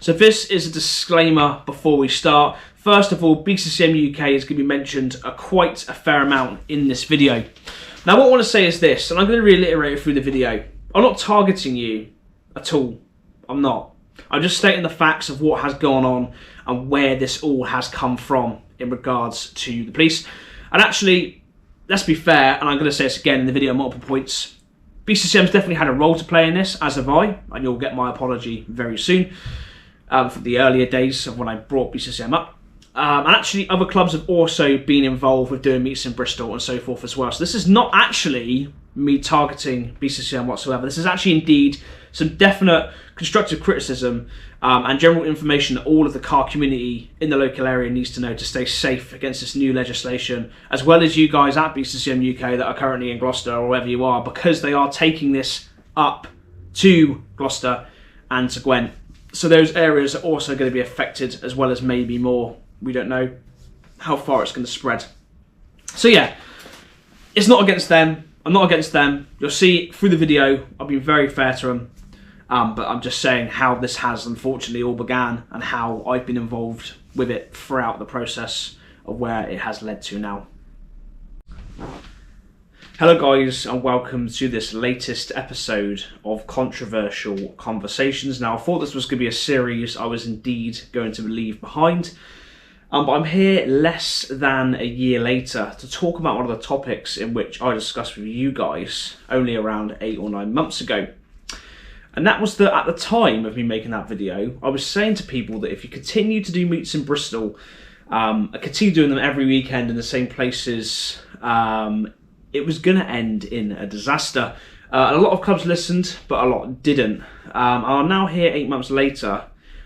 So this is a disclaimer before we start. First of all, BCCM UK is going to be mentioned quite a fair amount in this video. Now what I want to say is this, and I'm going to reiterate it through the video. I'm not targeting you at all. I'm not. I'm just stating the facts of what has gone on and where this all has come from in regards to the police. And actually, let's be fair, and I'm going to say this again in the video, multiple points. BCCM's definitely had a role to play in this, as have I, and you'll get my apology very soon for the earlier days of when I brought BCCM up. And actually, other clubs have also been involved with doing meets in Bristol and so forth as well. So this is not actually me targeting BCCM whatsoever. This is actually indeed some definite constructive criticism and general information that all of the car community in the local area needs to know to stay safe against this new legislation, as well as you guys at BCCM UK that are currently in Gloucester or wherever you are, because they are taking this up to Gloucester and to Gwent. So those areas are also going to be affected, as well as maybe more. We don't know how far it's going to spread. So yeah, it's not against them. I'm not against them. You'll see through the video, I've been very fair to them. But I'm just saying how this has unfortunately all began and how I've been involved with it throughout the process of where it has led to now. Hello guys, and welcome to this latest episode of Controversial Conversations. Now I thought this was going to be a series I was indeed going to leave behind. But I'm here less than a year later to talk about one of the topics in which I discussed with you guys only around 8 or 9 months ago. And that was that at the time of me making that video, I was saying to people that if you continue to do meets in Bristol, continue doing them every weekend in the same places, it was going to end in a disaster. And a lot of clubs listened, but a lot didn't. I'm now here 8 months later,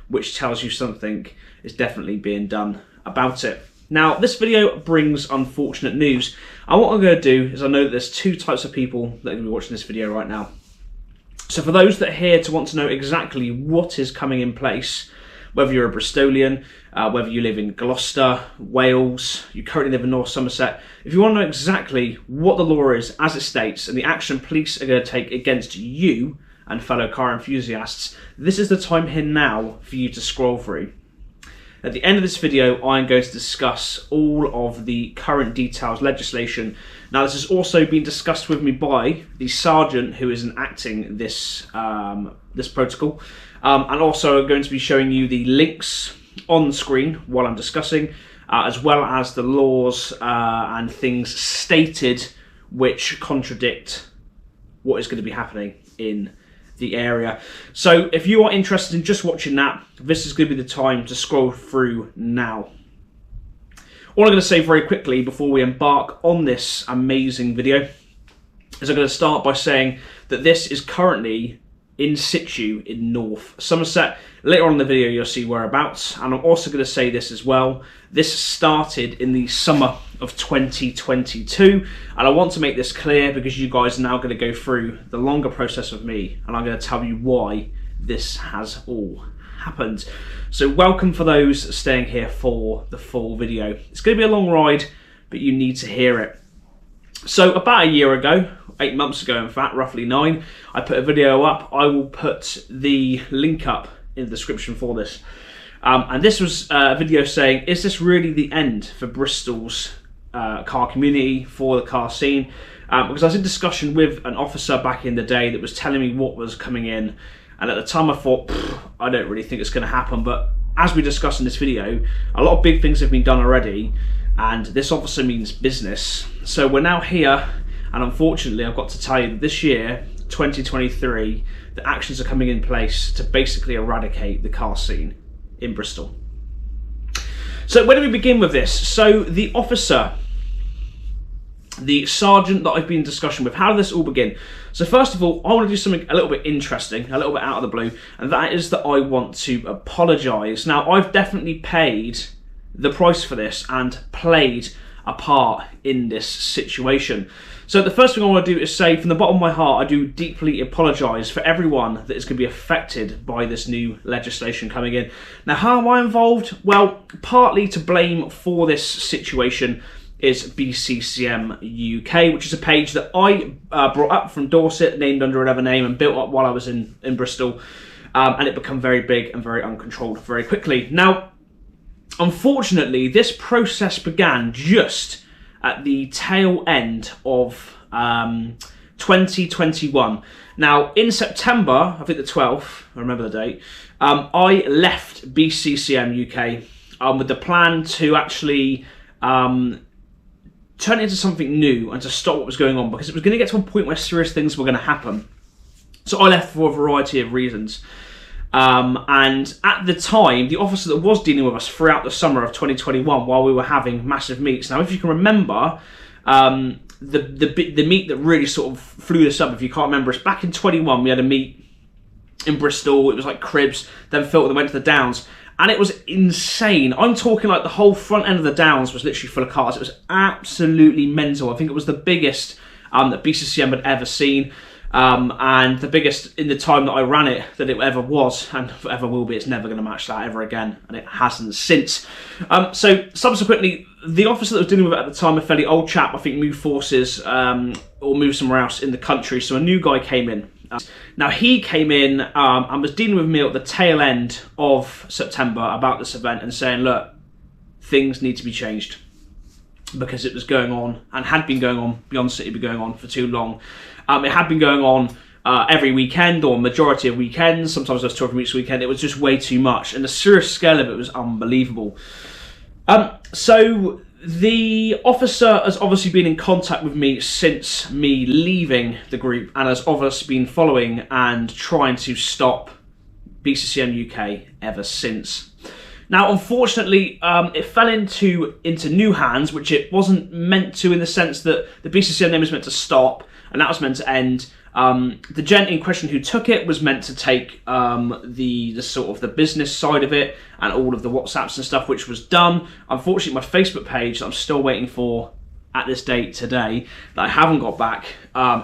which tells you something is definitely being done about it. Now, this video brings unfortunate news. And what I'm going to do is, I know that there's 2 types of people that are going to be watching this video right now. So for those that are here to want to know exactly what is coming in place, whether you're a Bristolian, whether you live in Gloucester, Wales, you currently live in North Somerset, if you want to know exactly what the law is as it states and the action police are going to take against you and fellow car enthusiasts, this is the time here now for you to scroll through. At the end of this video, I'm going to discuss all of the current details legislation. Now, this has also been discussed with me by the sergeant who is enacting this this protocol, and also I'm going to be showing you the links on the screen while I'm discussing, as well as the laws and things stated which contradict what is going to be happening in the area. So if you are interested in just watching that, this is going to be the time to scroll through now. All I'm going to say very quickly before we embark on this amazing video is I'm going to start by saying that this is currently in situ in North Somerset. Later on in the video you'll see whereabouts, and I'm also going to say this as well. This started in the summer of 2022, and I want to make this clear because you guys are now going to go through the longer process of me, and I'm going to tell you why this has all happened. So welcome for those staying here for the full video. It's going to be a long ride, but you need to hear it. So about a year ago, 8 months ago in fact, roughly 9, I put a video up. I will put the link up in the description for this. And this was a video saying, is this really the end for Bristol's car community, for the car scene? Because I was in discussion with an officer back in the day that was telling me what was coming in, and at the time I thought, I don't really think it's going to happen. But as we discussed in this video, a lot of big things have been done already, and this officer means business. So we're now here, and unfortunately I've got to tell you that this year, 2023, the actions are coming in place to basically eradicate the car scene in Bristol. So where do we begin with this? So the officer, the sergeant that I've been in discussion with, how did this all begin? So first of all, I want to do something a little bit interesting, a little bit out of the blue, and that is that I want to apologise. Now, I've definitely paid the price for this and played a part in this situation. So the first thing I want to do is say, from the bottom of my heart, I do deeply apologise for everyone that is going to be affected by this new legislation coming in. Now, how am I involved? Well, partly to blame for this situation is BCCM UK, which is a page that I brought up from Dorset, named under another name, and built up while I was in Bristol. and it became very big and very uncontrolled very quickly. Now, unfortunately, this process began just at the tail end of 2021. Now, in September, I think the 12th, I remember the date, I left BCCM UK with the plan to actually turn it into something new and to stop what was going on, because it was going to get to a point where serious things were going to happen. So I left for a variety of reasons. And at the time, the officer that was dealing with us throughout the summer of 2021, while we were having massive meets. Now, if you can remember, the meet that really sort of flew this up, if you can't remember, is back in 21, we had a meet in Bristol. It was like Cribs, then Filter, then went to the Downs. And it was insane. I'm talking like the whole front end of the Downs was literally full of cars. It was absolutely mental. I think it was the biggest that BCCM had ever seen. And the biggest in the time that I ran it that it ever was, and ever will be. It's never going to match that ever again, and it hasn't since. So subsequently, the officer that was dealing with it at the time, a fairly old chap, I think moved forces or moved somewhere else in the country, so a new guy came in. Now he came in and was dealing with me at the tail end of September about this event and saying, look, things need to be changed, because it was going on and had been going on, beyond City been going on for too long. It had been going on every weekend, or majority of weekends. Sometimes I was talking each weekend. It was just way too much, and the serious scale of it was unbelievable. So the officer has obviously been in contact with me since me leaving the group, and has obviously been following and trying to stop BCCM UK ever since. Now, unfortunately, it fell into new hands, which it wasn't meant to, in the sense that the BCCM name was meant to stop, and that was meant to end. The gent in question who took it was meant to take the sort of the business side of it and all of the WhatsApps and stuff, which was done. Unfortunately, my Facebook page that I'm still waiting for at this date today, that I haven't got back,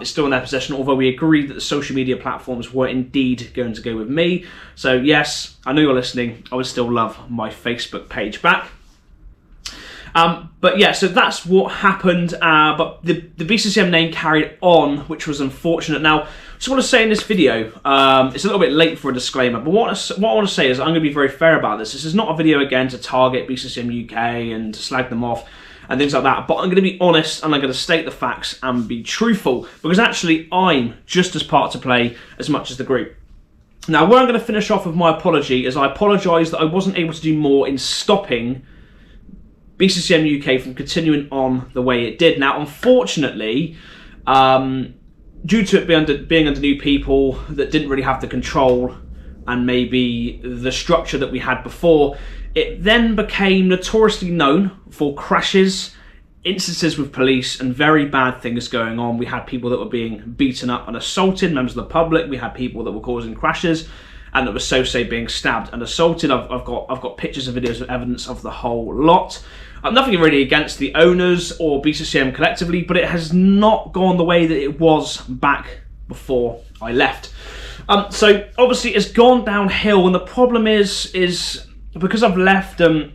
is still in their possession, although we agreed that the social media platforms were indeed going to go with me. So yes, I know you're listening, I would still love my Facebook page back. But yeah, so that's what happened, but the BCCM name carried on, which was unfortunate. Now, just want to say in this video, it's a little bit late for a disclaimer, but what I want to say is I'm going to be very fair about this. This is not a video, again, to target BCCM UK and to slag them off and things like that, but I'm going to be honest and I'm going to state the facts and be truthful, because actually I'm just as part to play as much as the group. Now, where I'm going to finish off with my apology is I apologise that I wasn't able to do more in stopping BCCM UK from continuing on the way it did. Now, unfortunately, due to it being under new people that didn't really have the control and maybe the structure that we had before, it then became notoriously known for crashes, instances with police, and very bad things going on. We had people that were being beaten up and assaulted, members of the public. We had people that were causing crashes, and that were so-say being stabbed and assaulted. I've got pictures and videos of evidence of the whole lot. Nothing really against the owners or BCCM collectively, but it has not gone the way that it was back before I left. So obviously it's gone downhill, and the problem is because I've left, the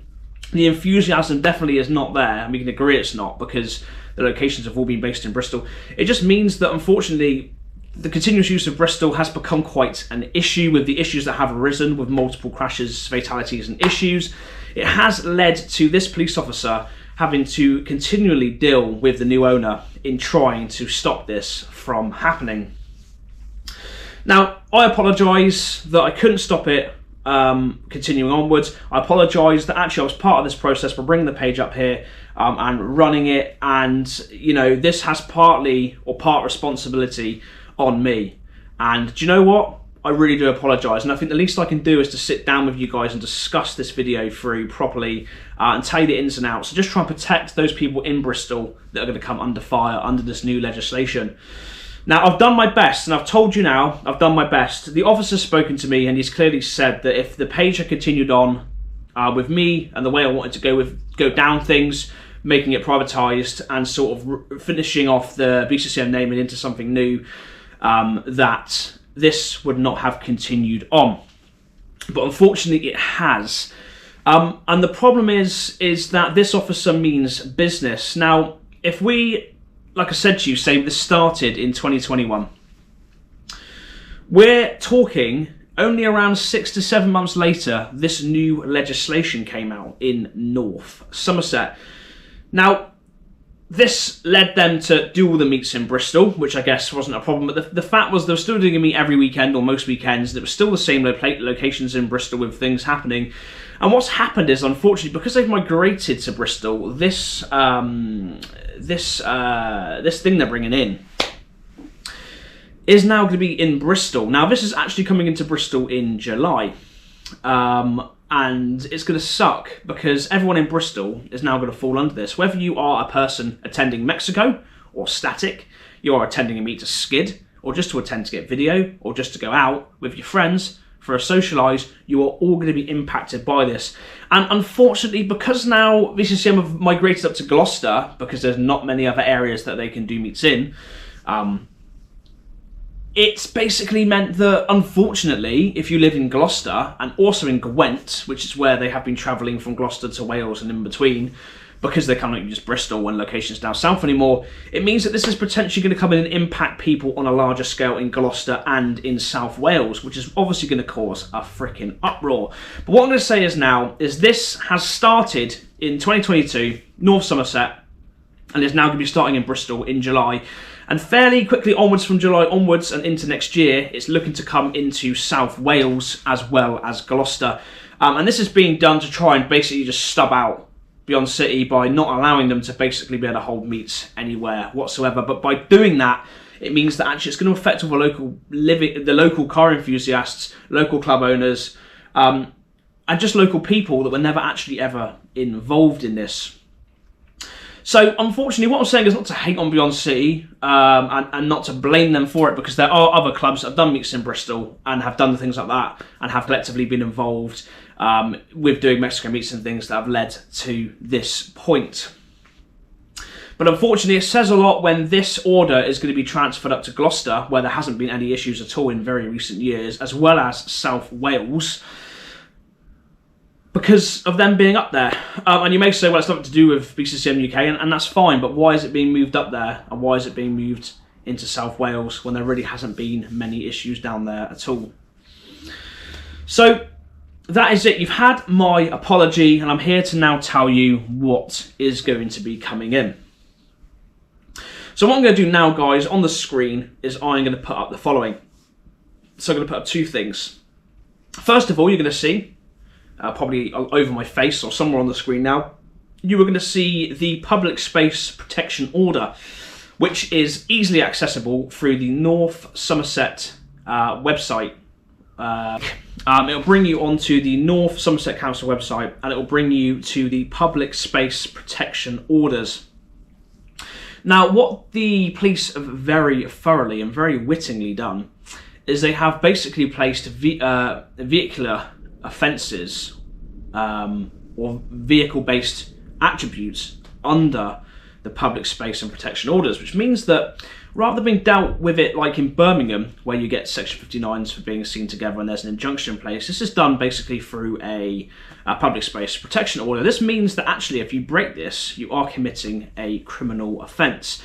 enthusiasm definitely is not there, and we can agree it's not, because the locations have all been based in Bristol. It just means that, unfortunately, the continuous use of Bristol has become quite an issue, with the issues that have arisen with multiple crashes, fatalities and issues. It has led to this police officer having to continually deal with the new owner in trying to stop this from happening. Now, I apologise that I couldn't stop it continuing onwards. I apologise that actually I was part of this process for bringing the page up here and running it, and you know, this has partly or part responsibility on me. And do you know what? I really do apologise, and I think the least I can do is to sit down with you guys and discuss this video through properly and tell you the ins and outs. So just try and protect those people in Bristol that are going to come under fire under this new legislation. Now, I've done my best, and I've told you now, I've done my best. The officer's spoken to me, and he's clearly said that if the page had continued on with me and the way I wanted to go down things, making it privatised and sort of finishing off the BCCM name and into something new, that this would not have continued on. But unfortunately it has. And the problem is that this officer means business. Now, if we, like I said to you, say this started in 2021, we're talking only around 6 to 7 months later, this new legislation came out in North Somerset. Now, this led them to do all the meets in Bristol, which I guess wasn't a problem, but the fact was they were still doing a meet every weekend, or most weekends, and it was still the same locations in Bristol with things happening. And what's happened is, unfortunately, because they've migrated to Bristol, this this thing they're bringing in is now going to be in Bristol. Now, this is actually coming into Bristol in July. And it's going to suck because everyone in Bristol is now going to fall under this. Whether you are a person attending Mexico or static, you are attending a meet to skid, or just to attend to get video, or just to go out with your friends for a socialise, you are all going to be impacted by this. And unfortunately, because now VCCM have migrated up to Gloucester, because there's not many other areas that they can do meets in, it's basically meant that, unfortunately, if you live in Gloucester and also in Gwent, which is where they have been travelling from Gloucester to Wales and in between, because they can't use Bristol when locations down south anymore, it means that this is potentially going to come in and impact people on a larger scale in Gloucester and in South Wales, which is obviously going to cause a freaking uproar. But what I'm going to say is now, is this has started in 2022, North Somerset, and is now going to be starting in Bristol in July. And fairly quickly onwards from July onwards and into next year, it's looking to come into South Wales as well as Gloucester. And this is being done to try and basically just stub out Beyond City by not allowing them to basically be able to hold meets anywhere whatsoever. But by doing that, it means that actually it's going to affect all the local car enthusiasts, local club owners, and just local people that were never actually ever involved in this. So, unfortunately, what I'm saying is not to hate on Beyond City and not to blame them for it, because there are other clubs that have done meets in Bristol and have done things like that and have collectively been involved with doing Mexico meets and things that have led to this point. But unfortunately, it says a lot when this order is going to be transferred up to Gloucester, where there hasn't been any issues at all in very recent years, as well as South Wales, because of them being up there. And you may say, well, it's nothing to do with BCCM UK, and that's fine, but why is it being moved up there, and why is it being moved into South Wales when there really hasn't been many issues down there at all? So that is it. You've had my apology, and I'm here to now tell you what is going to be coming in. So what I'm going to do now, guys, on the screen is I'm going to put up the following. So I'm going to put up two things. First of all, you're going to see probably over my face or somewhere on the screen now, you are going to see the Public Space Protection Order, which is easily accessible through the North Somerset website. It'll bring you onto the North Somerset Council website, and it'll bring you to the Public Space Protection Orders. Now, what the police have very thoroughly and very wittingly done is they have basically placed vehicular offences or vehicle-based attributes under the Public Space and Protection Orders, which means that rather than being dealt with it like in Birmingham, where you get Section 59s for being seen together and there's an injunction in place, this is done basically through a Public Space Protection Order. This means that actually if you break this, you are committing a criminal offence.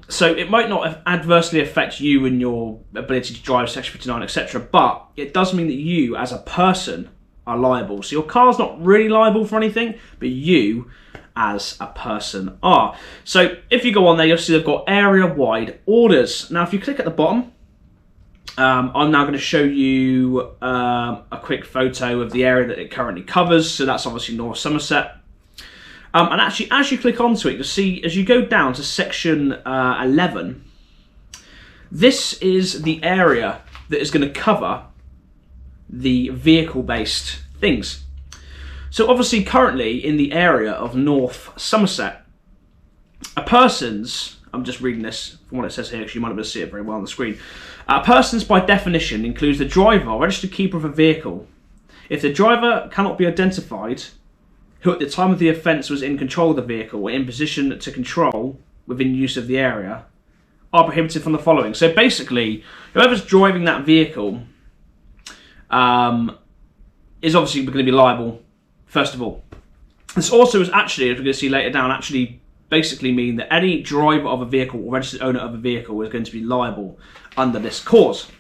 So it might not adversely affect you and your ability to drive Section 59, etc., but it does mean that you, as a person, are liable. So your car's not really liable for anything, but you, as a person, are. So if you go on there, you'll see they've got area-wide orders. Now, if you click at the bottom, I'm now going to show you a quick photo of the area that it currently covers. So that's obviously North Somerset. And actually, as you click onto it, you'll see, as you go down to section 11, this is the area that is going to cover the vehicle-based things. So obviously, currently, in the area of North Somerset, a person's, I'm just reading this from what it says here, because you might not be able to see it very well on the screen. A person's, by definition, includes the driver or registered keeper of a vehicle. If the driver cannot be identified, who at the time of the offence was in control of the vehicle or in position to control within use of the area, are prohibited from the following. So basically, whoever's driving that vehicle is obviously going to be liable, first of all. This also is actually, as we're going to see later down, actually basically mean that any driver of a vehicle or registered owner of a vehicle is going to be liable under this clause.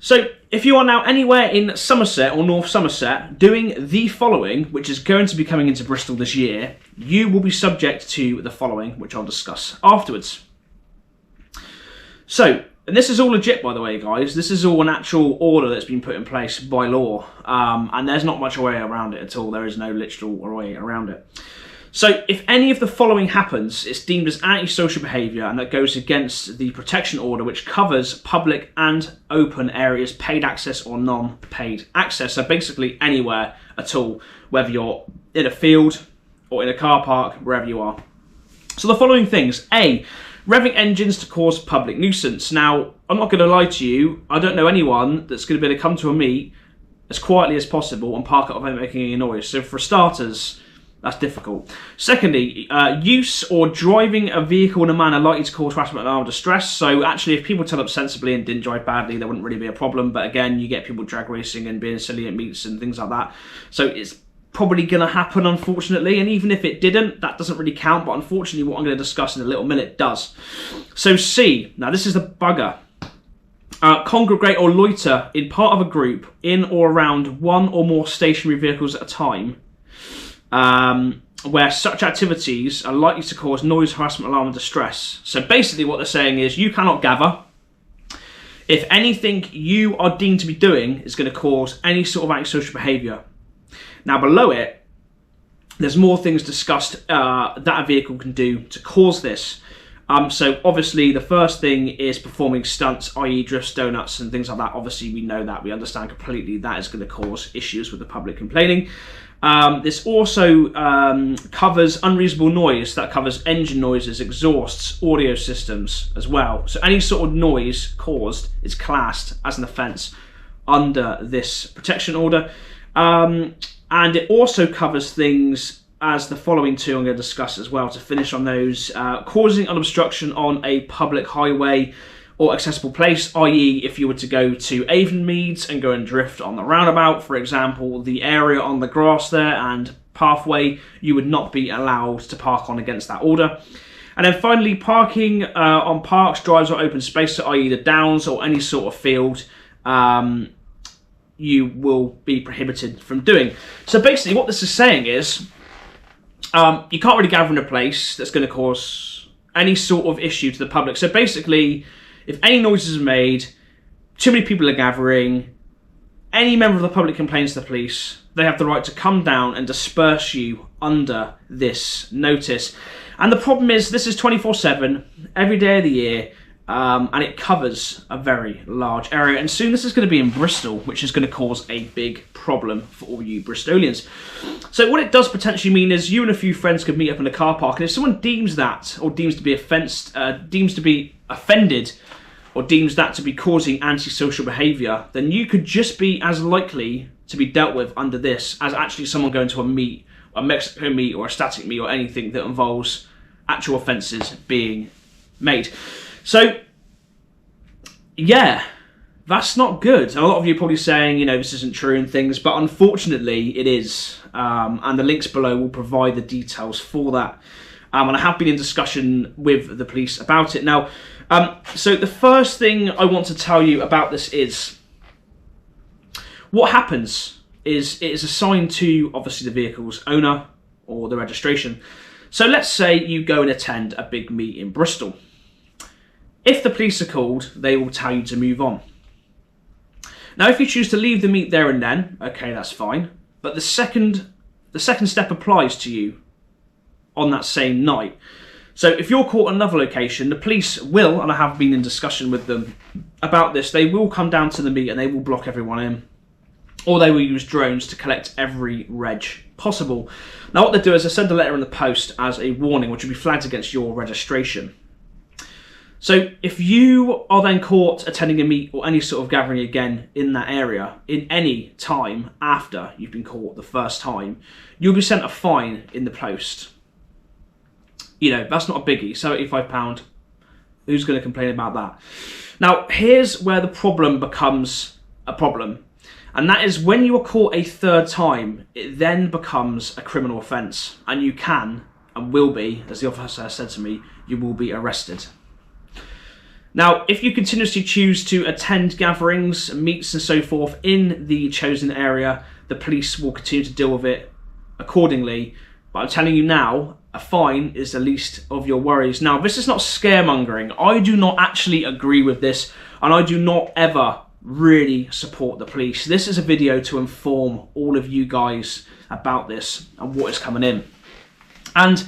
So if you are now anywhere in Somerset or North Somerset doing the following, which is going to be coming into Bristol this year, you will be subject to the following, which I'll discuss afterwards. So, and this is all legit, by the way, guys. This is all an actual order that's been put in place by law, and there's not much way around it at all. There is no literal way around it. So if any of the following happens, it's deemed as antisocial behaviour, and that goes against the protection order, which covers public and open areas, paid access or non-paid access. So basically anywhere at all, whether you're in a field or in a car park, wherever you are. So the following things. A, revving engines to cause public nuisance. Now, I'm not going to lie to you, I don't know anyone that's going to be able to come to a meet as quietly as possible and park it without making any noise. So for starters, that's difficult. Secondly, use or driving a vehicle in a manner likely to cause harassment, alarm, distress. So actually, if people turn up sensibly and didn't drive badly, there wouldn't really be a problem. But again, you get people drag racing and being silly at meets and things like that. So it's probably going to happen, unfortunately. And even if it didn't, that doesn't really count. But unfortunately, what I'm going to discuss in a little minute does. So C, now this is the bugger. Congregate or loiter in part of a group in or around one or more stationary vehicles at a time, where such activities are likely to cause noise, harassment, alarm and distress. So basically what they're saying is you cannot gather if anything you are deemed to be doing is going to cause any sort of antisocial behaviour. Now below it, there's more things discussed that a vehicle can do to cause this. So obviously the first thing is performing stunts, i.e. drifts, donuts and things like that. Obviously we know that, we understand completely that is going to cause issues with the public complaining. This also covers unreasonable noise. That covers engine noises, exhausts, audio systems as well. So any sort of noise caused is classed as an offence under this protection order. And it also covers things as the following two I'm going to discuss as well to finish on those. Causing an obstruction on a public highway or accessible place, i.e. if you were to go to Avonmeads and go and drift on the roundabout, for example, the area on the grass there and pathway, you would not be allowed to park on against that order. And then finally, parking on parks, drives or open space, so i.e. the downs or any sort of field, you will be prohibited from doing. So basically what this is saying is, you can't really gather in a place that's going to cause any sort of issue to the public. So basically, if any noises are made, too many people are gathering, any member of the public complains to the police, they have the right to come down and disperse you under this notice. And the problem is, this is 24/7, every day of the year, and it covers a very large area. And soon this is going to be in Bristol, which is going to cause a big problem for all you Bristolians. So what it does potentially mean is you and a few friends could meet up in a car park, and if someone deems that, or deems to be offended, or deems that to be causing antisocial behaviour, then you could just be as likely to be dealt with under this as actually someone going to a meet, a Mexico meet or a static meet or anything that involves actual offences being made. So, yeah, that's not good. And a lot of you are probably saying, you know, this isn't true and things, but unfortunately it is. And the links below will provide the details for that. And I have been in discussion with the police about it. Now, so the first thing I want to tell you about this is, what happens is it is assigned to, obviously, the vehicle's owner or the registration. So let's say you go and attend a big meet in Bristol. If the police are called, they will tell you to move on. Now, if you choose to leave the meet there and then, okay, that's fine. But the second step applies to you on that same night. So if you're caught at another location, the police will, and I have been in discussion with them about this, they will come down to the meet and they will block everyone in. Or they will use drones to collect every reg possible. Now what they do is they send a letter in the post as a warning, which will be flagged against your registration. So if you are then caught attending a meet or any sort of gathering again in that area, in any time after you've been caught the first time, you'll be sent a fine in the post. You know, that's not a biggie, £75. Who's going to complain about that? Now, here's where the problem becomes a problem. And that is when you are caught a third time, it then becomes a criminal offence. And you can, and will be, as the officer said to me, you will be arrested. Now, if you continuously choose to attend gatherings, meets and so forth in the chosen area, the police will continue to deal with it accordingly. But I'm telling you now, a fine is the least of your worries. Now, this is not scaremongering. I do not actually agree with this, and I do not ever really support the police. This is a video to inform all of you guys about this and what is coming in. And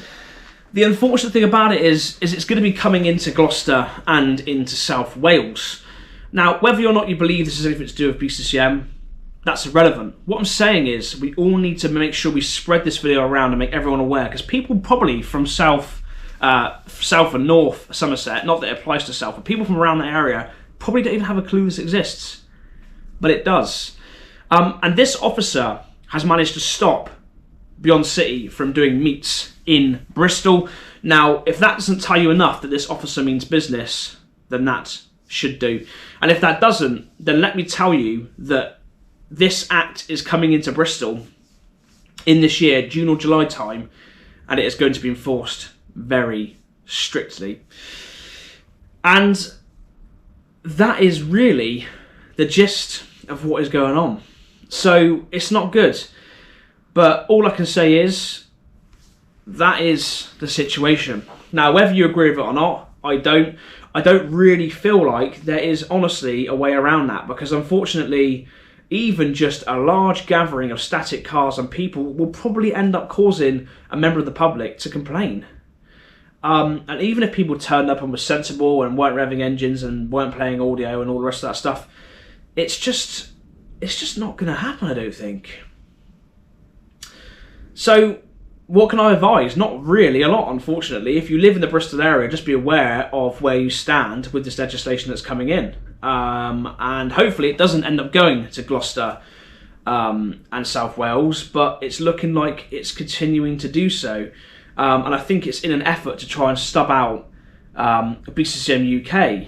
the unfortunate thing about it is it's going to be coming into Gloucester and into South Wales. Now, whether or not you believe this is anything to do with BCCM, that's irrelevant. What I'm saying is we all need to make sure we spread this video around and make everyone aware, because people probably from South and North Somerset, not that it applies to South, but people from around the area probably don't even have a clue this exists. But it does. And this officer has managed to stop Beyond City from doing meets in Bristol. Now, if that doesn't tell you enough that this officer means business, then that should do. And if that doesn't, then let me tell you that this act is coming into Bristol in this year, June or July time, and it is going to be enforced very strictly. And that is really the gist of what is going on. So it's not good. But all I can say is that is the situation. Now, whether you agree with it or not, I don't really feel like there is honestly a way around that, because unfortunately, even just a large gathering of static cars and people will probably end up causing a member of the public to complain. And even if people turned up and were sensible and weren't revving engines and weren't playing audio and all the rest of that stuff, it's just not going to happen, I don't think. So, what can I advise? Not really a lot, unfortunately. If you live in the Bristol area, just be aware of where you stand with this legislation that's coming in. And hopefully it doesn't end up going to Gloucester and South Wales, but it's looking like it's continuing to do so. And I think it's in an effort to try and stub out BCCM UK.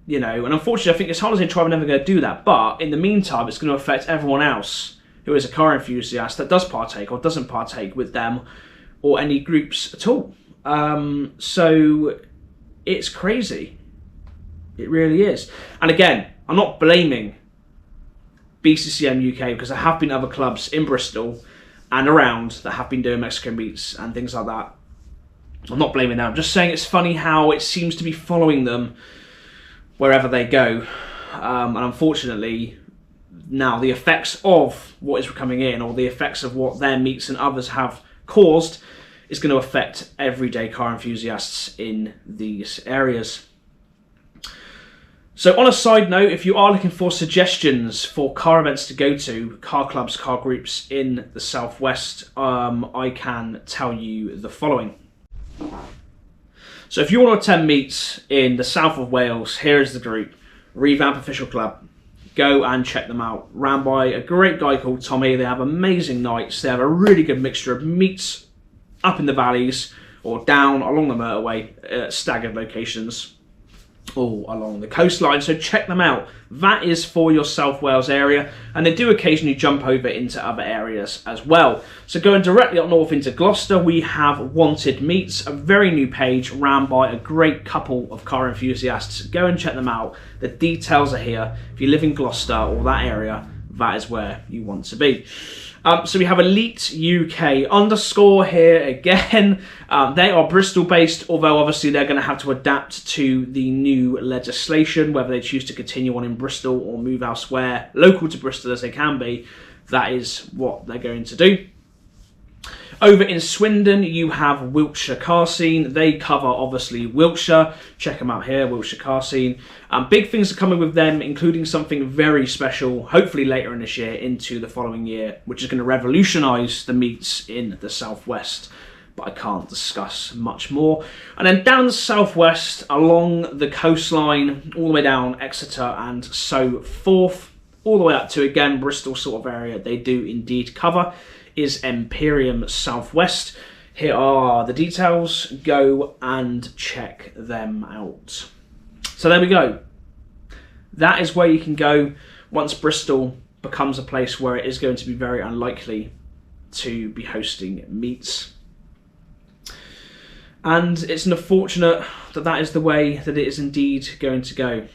You know, and unfortunately I think it's hard as they try, we're never going to do that. But in the meantime, it's going to affect everyone else who is a car enthusiast that does partake or doesn't partake with them or any groups at all. So it's crazy. It really is. And again, I'm not blaming BCCM UK, because there have been other clubs in Bristol and around that have been doing Mexican meets and things like that. I'm not blaming them. I'm just saying it's funny how it seems to be following them wherever they go. And unfortunately, now the effects of what is coming in, or the effects of what their meets and others have caused, is going to affect everyday car enthusiasts in these areas. So on a side note, if you are looking for suggestions for car events to go to, car clubs, car groups in the Southwest, I can tell you the following. So if you want to attend meets in the south of Wales, here is the group, Revamp Official Club. Go and check them out. Ran by a great guy called Tommy. They have amazing nights. They have a really good mixture of meets up in the valleys or down along the motorway at staggered locations, all along the coastline. So check them out. That is for your South Wales area, and they do occasionally jump over into other areas as well. So going directly up north into Gloucester, we have Wanted Meets, a very new page ran by a great couple of car enthusiasts. Go and check them out. The details are here. If you live in Gloucester or that area, that is where you want to be. So we have Elite UK underscore here again. They are Bristol based, although obviously they're going to have to adapt to the new legislation, whether they choose to continue on in Bristol or move elsewhere, local to Bristol as they can be. That is what they're going to do. Over in Swindon, you have Wiltshire Car Scene. They cover, obviously, Wiltshire. Check them out here, Wiltshire Car Scene. Big things are coming with them, including something very special, hopefully later in this year into the following year, which is going to revolutionise the meets in the Southwest. But I can't discuss much more. And then down the Southwest, along the coastline, all the way down Exeter and so forth, all the way up to, again, Bristol sort of area, they do indeed cover, is Imperium Southwest. Here are the details. Go and check them out. So there we go. That is where you can go once Bristol becomes a place where it is going to be very unlikely to be hosting meets. And it's unfortunate that that is the way that it is indeed going to go.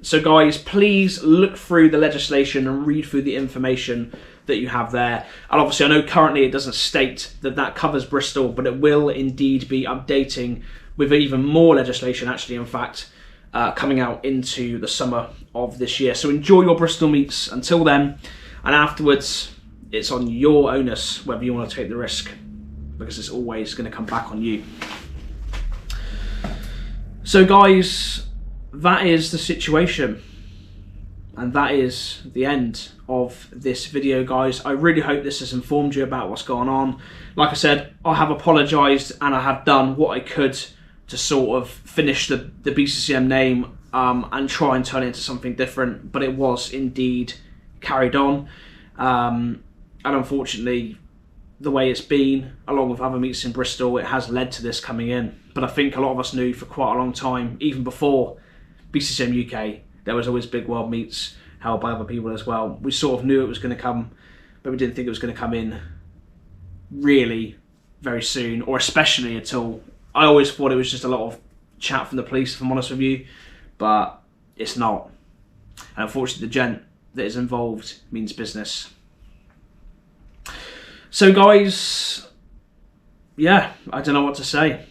So guys, please look through the legislation and read through the information that you have there. And obviously I know currently it doesn't state that that covers Bristol, but it will indeed be updating with even more legislation, actually, in fact, coming out into the summer of this year. So enjoy your Bristol meets until then, and afterwards it's on your onus whether you want to take the risk, because it's always going to come back on you. So guys, that is the situation, and that is the end of this video, guys. I really hope this has informed you about what's going on. Like I said, I have apologised and I have done what I could to sort of finish the BCCM name and try and turn it into something different, but it was indeed carried on, and unfortunately the way it's been, along with other meets in Bristol, it has led to this coming in. But I think a lot of us knew for quite a long time, even before BCCM UK, there was always big world meets held by other people as well. We sort of knew it was going to come, but we didn't think it was going to come in really very soon, or especially at all. I always thought it was just a lot of chat from the police, if I'm honest with you, but it's not. And unfortunately the gent that is involved means business. So guys, yeah, I don't know what to say.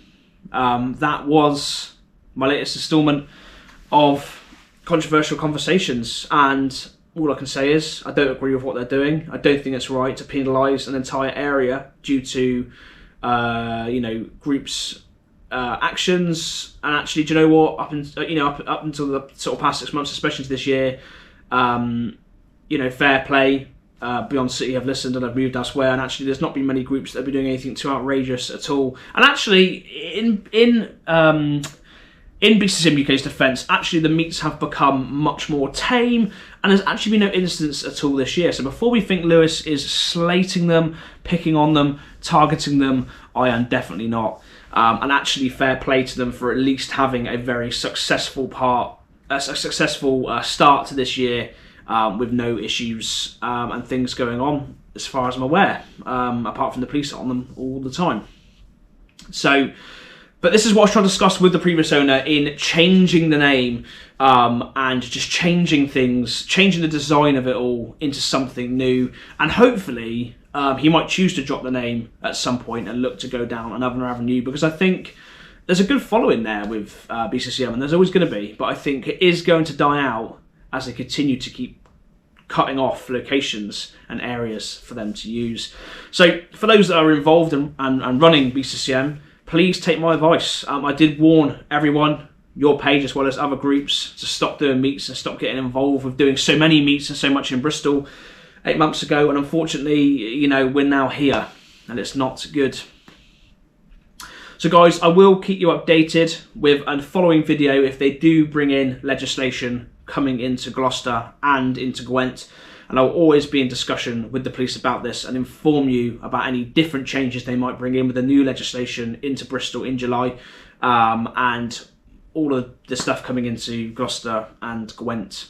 That was my latest instalment of Controversial Conversations, and all I can say is I don't agree with what they're doing. I don't think it's right to penalise an entire area due to you know, groups' actions. And actually, do you know what? Up until the sort of past 6 months, especially into this year, you know, fair play. Beyond City have listened and have moved elsewhere, and actually there's not been many groups that have been doing anything too outrageous at all. And actually in BCCM UK's defence, actually the meets have become much more tame, and there's actually been no incidents at all this year. So before we think Lewis is slating them, picking on them, targeting them, I am definitely not. And actually fair play to them for at least having a very successful start to this year, with no issues and things going on as far as I'm aware, apart from the police on them all the time. So, but this is what I was trying to discuss with the previous owner in changing the name and just changing things, changing the design of it all into something new, and hopefully he might choose to drop the name at some point and look to go down another avenue, because I think there's a good following there with BCCM, and there's always going to be, but I think it is going to die out as they continue to keep cutting off locations and areas for them to use. So for those that are involved and running BCCM, please take my advice. I did warn everyone, your page as well as other groups, to stop doing meets and stop getting involved with doing so many meets and so much in Bristol 8 months ago, and unfortunately, you know, we're now here and it's not good. So guys, I will keep you updated with a following video if they do bring in legislation coming into Gloucester and into Gwent, and I'll always be in discussion with the police about this and inform you about any different changes they might bring in with the new legislation into Bristol in July, and all of the stuff coming into Gloucester and Gwent